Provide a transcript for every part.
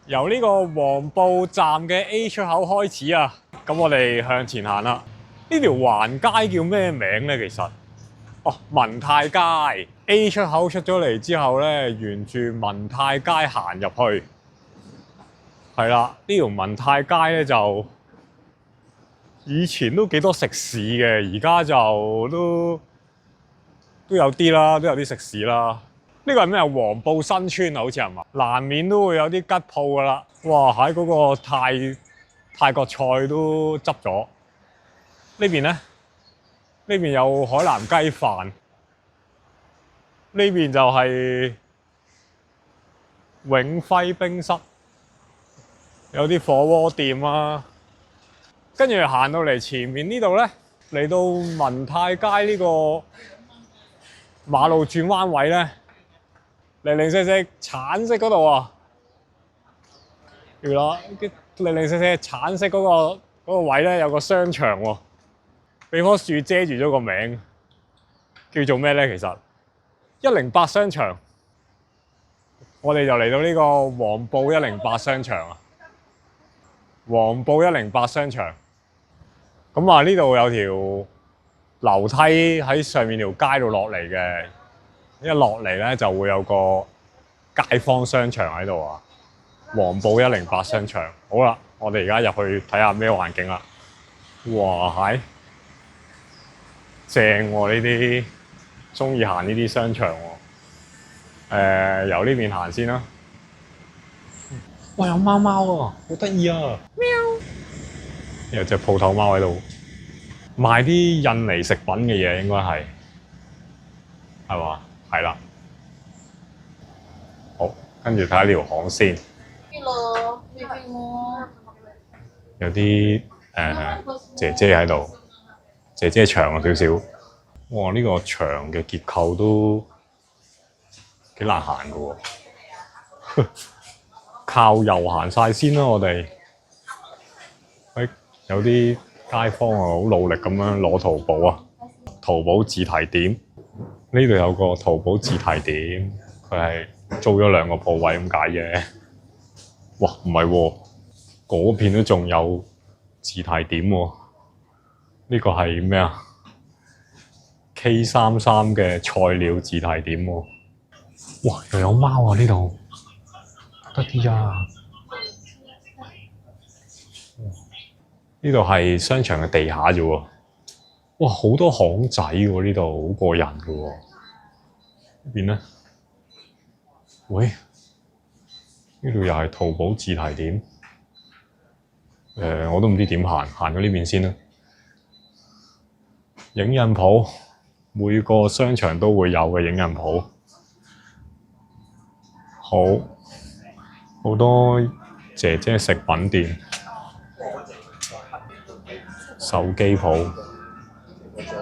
由呢個黃埔站嘅 A 出口開始啊，咁我哋向前行啦。呢條橫街叫咩名呢？其實哦，文泰街 A 出口出咗嚟之後呢，沿住文泰街行入去，係啦。呢條文泰街呢，就以前都幾多食肆嘅，而家就都有啲啦，都有啲食肆啦。呢個係咩啊？黃埔新村啊，好似係嘛？難免都會有啲吉鋪噶啦。哇！喺嗰個泰國菜都執咗。呢邊咧？呢邊有海南雞飯。呢邊就係永輝冰室，有啲火鍋店啊。跟住行到嚟前面呢度咧，嚟到文泰街呢個馬路轉彎位咧。零零舍舍橙色嗰度啊，原來零零舍舍橙色嗰個位咧有個商場喎，俾棵樹遮住咗個名，叫做咩咧？其實108商場，我哋就嚟到呢個黃埔108商場啊，黃埔108商場。咁啊，呢度有條樓梯喺上面條街度落嚟嘅。一落嚟咧就會有個街坊商場喺度啊，黃埔108商場。好啦，我哋而家入去睇下咩環境啦。哇，係正喎！呢啲中意行呢啲商場喎。由呢邊行先啦。哇，有貓貓喎，好得意啊！喵！有隻鋪頭貓喺度賣啲印尼食品嘅嘢，應該係嘛？係啦，好，跟住睇下呢條巷先。有啲姐姐喺度，姐姐長少少。哇！呢個牆嘅結構都幾難行㗎喎，靠右行晒先啦，我哋。有啲街坊啊，好努力咁樣攞淘寶啊，淘寶自提點。呢度有個淘寶自提點，佢係租咗2個鋪位咁解嘅。哇，唔係喎，嗰邊都仲有自提點喎。呢個係咩啊？K33嘅菜鳥自提點喎。哇，又有貓啊！呢度得啲啊！呢度係商場嘅地下啫喎。哇，好多巷仔喎！呢度好過癮嘅喎。呢邊咧？喂，呢度又係淘寶自提點。我都唔知點行，行咗呢邊先啦。影印鋪，每個商場都會有嘅影印鋪。好多姐姐食品店、手機鋪、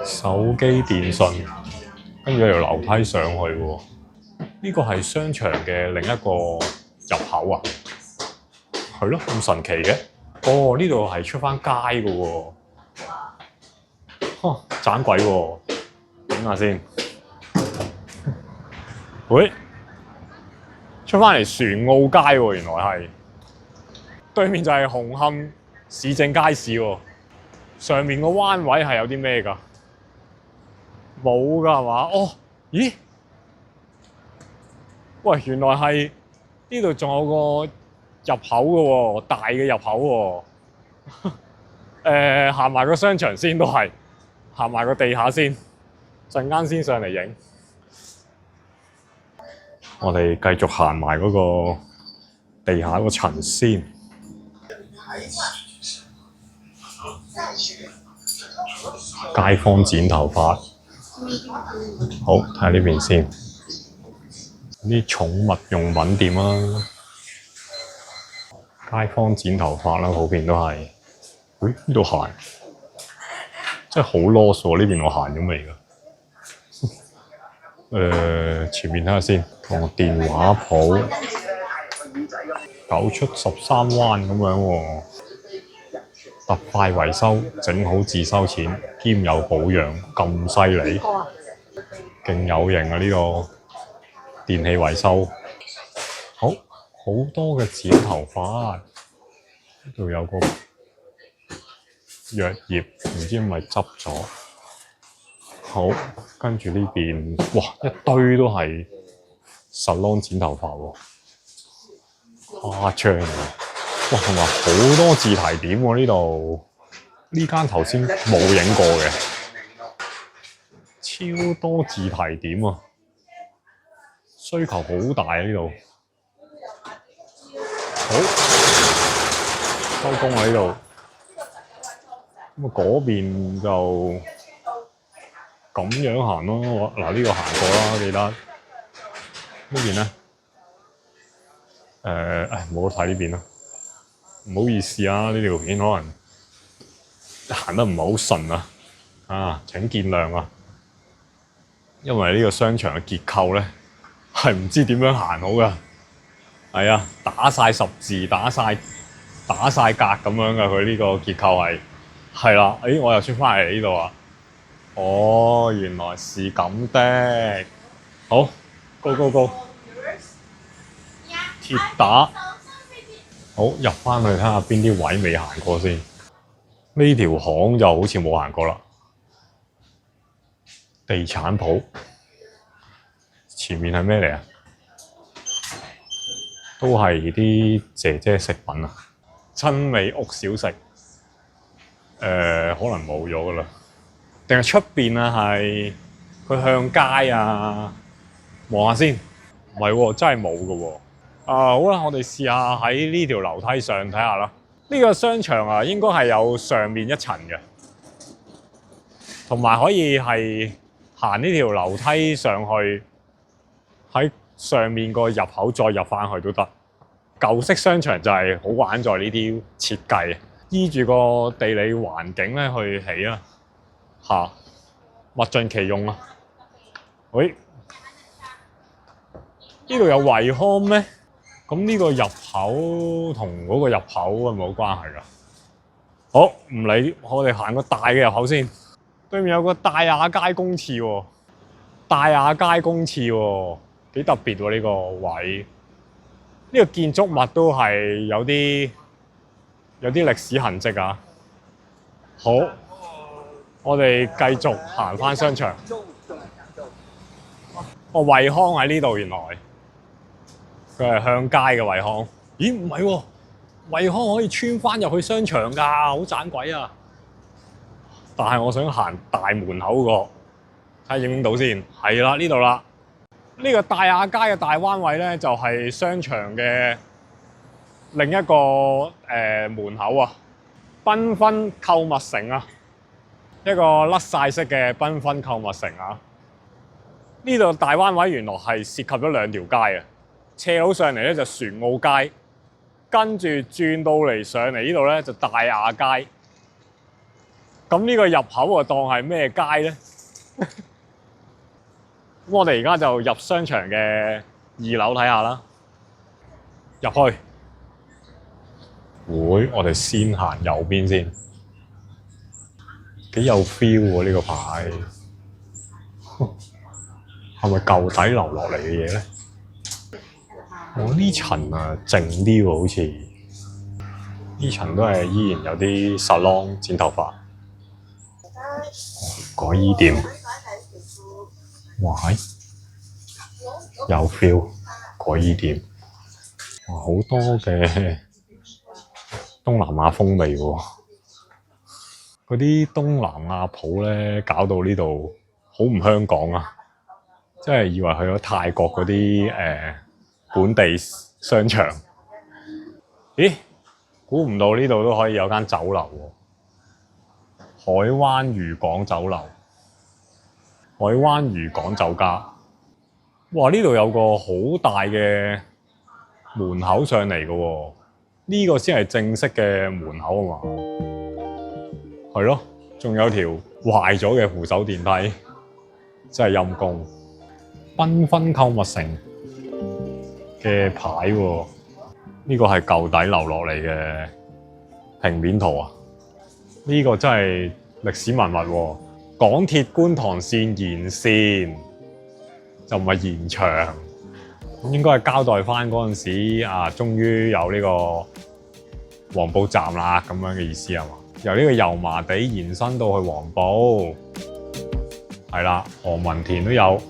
手機電信，跟住有條樓梯上去喎。呢個係商場嘅另一個入口啊。係咯，咁神奇嘅。哦，呢度係出返街嘅喎。盞鬼喎，影下先。喂，出返嚟船澳街喎，原來係。對面就係紅磡市政街市喎。上面個彎位係有啲咩㗎？冇㗎係嘛？哦，咦？喂，原來係呢度仲有個入口嘅喎，大嘅入口喎。行埋個商場先都係，行埋個地下先，陣間先上嚟影。我哋繼續行埋嗰個地下嗰層先。街坊剪頭髮，好，睇下呢邊先。啲寵物用品店啦，街坊剪頭髮啦，普遍都係。呢度行，真係好囉嗦。呢邊我行咗未㗎？前面睇下先。個電話鋪9出13彎咁樣喎。特快維修，整好自收錢，兼有保養，咁犀利，勁有型啊！呢個電器維修，好好多嘅剪頭髮，呢度有個藥葉，唔知係咪執咗。好，跟住呢邊，哇，一堆都係salon剪頭髮喎，誇張啊！哇，同埋好多自提點喎呢度，呢間頭先冇影過嘅，超多自提點啊！需求好大啊呢度。好，收工啦呢度。咁啊嗰邊就咁樣行咯。嗱呢個行過啦，記得。呢邊咧，冇得睇呢邊啦。唔好意思啊，呢條片可能行得唔係好順啊，請見諒啊。因為呢個商場嘅結構咧係唔知點樣行好噶。係啊，打晒十字，打晒格咁樣噶，佢呢個結構係啦。誒，我又出翻嚟呢度啊。哦，原來是咁的。好 ，go go go， 鐵打。好，入翻去睇下邊啲位未行過先。呢條巷就好似冇行過啦。地產鋪前面係咩嚟啊？都係啲姐姐食品啊，親美屋小食。可能冇咗噶啦，定係出邊啊？係佢向街啊？望下先，唔係喎，真係冇噶喎。好啦，我哋試下喺呢條樓梯上睇下啦。呢個商場啊，應該係有上面一層嘅，同埋可以係行呢條樓梯上去，喺上面個入口再入翻去都得。舊式商場就係好玩在呢啲設計，依住個地理環境咧去起啊，嚇，物盡其用啊！喂，呢度有惠康咩？咁呢個入口同嗰個入口係冇關係㗎。好，唔理，我哋行個大嘅入口先。對面有個大雅街公廁喎，大雅街公廁喎，幾特別喎呢個位。呢個建築物都係有啲歷史痕跡啊。好，我哋繼續行返商場。哦，惠康喺呢度，原來佢係向街嘅惠康。咦，唔係喎，惠康可以穿返入去商場㗎，好盞鬼啊！但係我想行大門口個，睇下影唔影到先。係啦，呢度啦。呢個大雅街嘅大彎位咧，就係商場嘅另一個門口啊，繽紛購物城啊，一個甩晒色嘅繽紛購物城啊。呢度大彎位原來係涉及咗兩條街啊，斜路上嚟咧就船澳街，跟住轉到嚟上嚟呢度咧就大雅街。咁呢個入口啊當係咩街咧？咁我哋而家就入商場嘅2樓睇下啦。入去，我哋先行右邊先，幾有 feel 喎呢個牌。係咪舊底留落嚟嘅嘢咧？我呢層啊靜啲喎，好似呢層都係依然有啲 salon 剪頭髮。改衣店，哇有 feel， 改衣店，哇好多嘅東南亞風味喎。嗰啲東南亞鋪咧，搞到呢度好唔香港啊！真係以為去咗泰國嗰啲本地商場。咦？估唔到呢度都可以有間酒樓喎。海灣漁港酒樓，海灣漁港酒家。哇！呢度有個好大嘅門口上嚟嘅喎，呢個先係正式嘅門口啊嘛。係咯，仲有條壞咗嘅扶手電梯，真係陰公。繽紛購物城嘅牌喎，呢個係舊底留落嚟嘅平面圖啊！呢個真係歷史文物喎。港鐵觀塘線延線就唔係延長。應該係交代翻嗰陣時啊，終於有呢個黃埔站啦，咁樣嘅意思係嘛？由呢個油麻地延伸到去黃埔，係啦，何文田都有，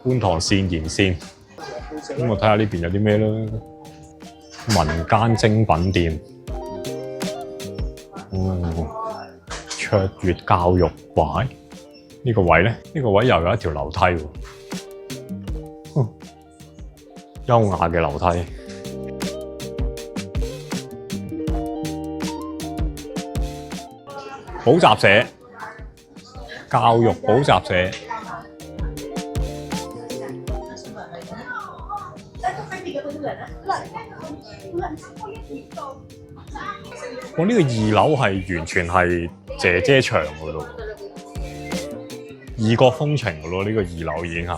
觀塘線延線。咁我睇下呢邊有啲咩啦，民間精品店，卓越教育館呢個位咧，呢個位又有一條樓梯喎。優雅嘅樓梯，補習社，教育補習社。我呢個2樓係完全係姐姐牆㗎咯，異國風情㗎咯，呢個2樓已經係。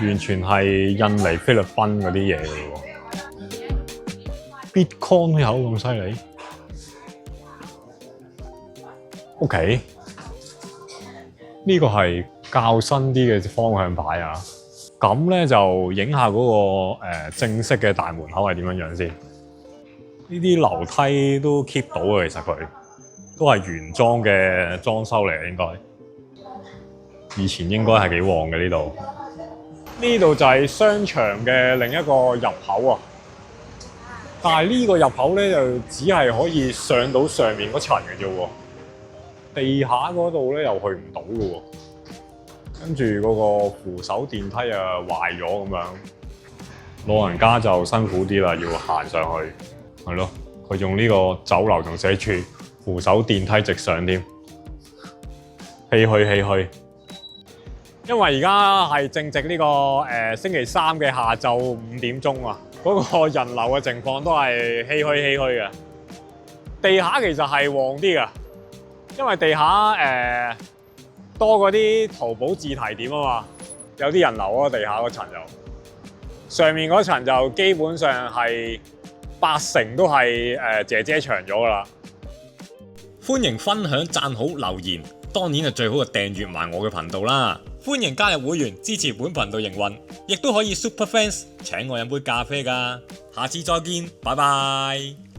完全係印尼、菲律賓嗰啲嘢嘅喎 ，Bitcoin 都有咁犀利。OK， 呢個係較新啲嘅方向牌啊。咁咧就影下嗰個正式嘅大門口係點樣樣先。呢啲樓梯都 keep 到嘅，其實佢都係原裝嘅裝修嚟嘅，應該。以前應該係幾旺嘅呢度。呢度就係商場嘅另一個入口啊，但係呢個入口咧就只係可以上到上面嗰層嘅啫喎，地下嗰度咧又去唔到嘅喎，跟住嗰個扶手電梯啊壞咗咁樣，老人家就辛苦啲啦，要行上去，係咯，佢用呢個酒樓仲寫住扶手電梯直上添，唏噓。因為而家係正值呢個星期三嘅下晝5點鐘啊，嗰個人流嘅情況都係唏噓嘅。地下其實係旺啲㗎，因為地下多嗰啲淘寶自提點啊嘛，有啲人流啊，地下嗰層就上面嗰層就基本上係80%都係姐姐牆咗㗎啦。歡迎分享、讚好、留言，當然係最好嘅訂閱埋我嘅頻道啦。歡迎加入會員支持本頻道營運，亦都可以 Super Fans 請我飲杯咖啡㗎。下次再見，拜拜。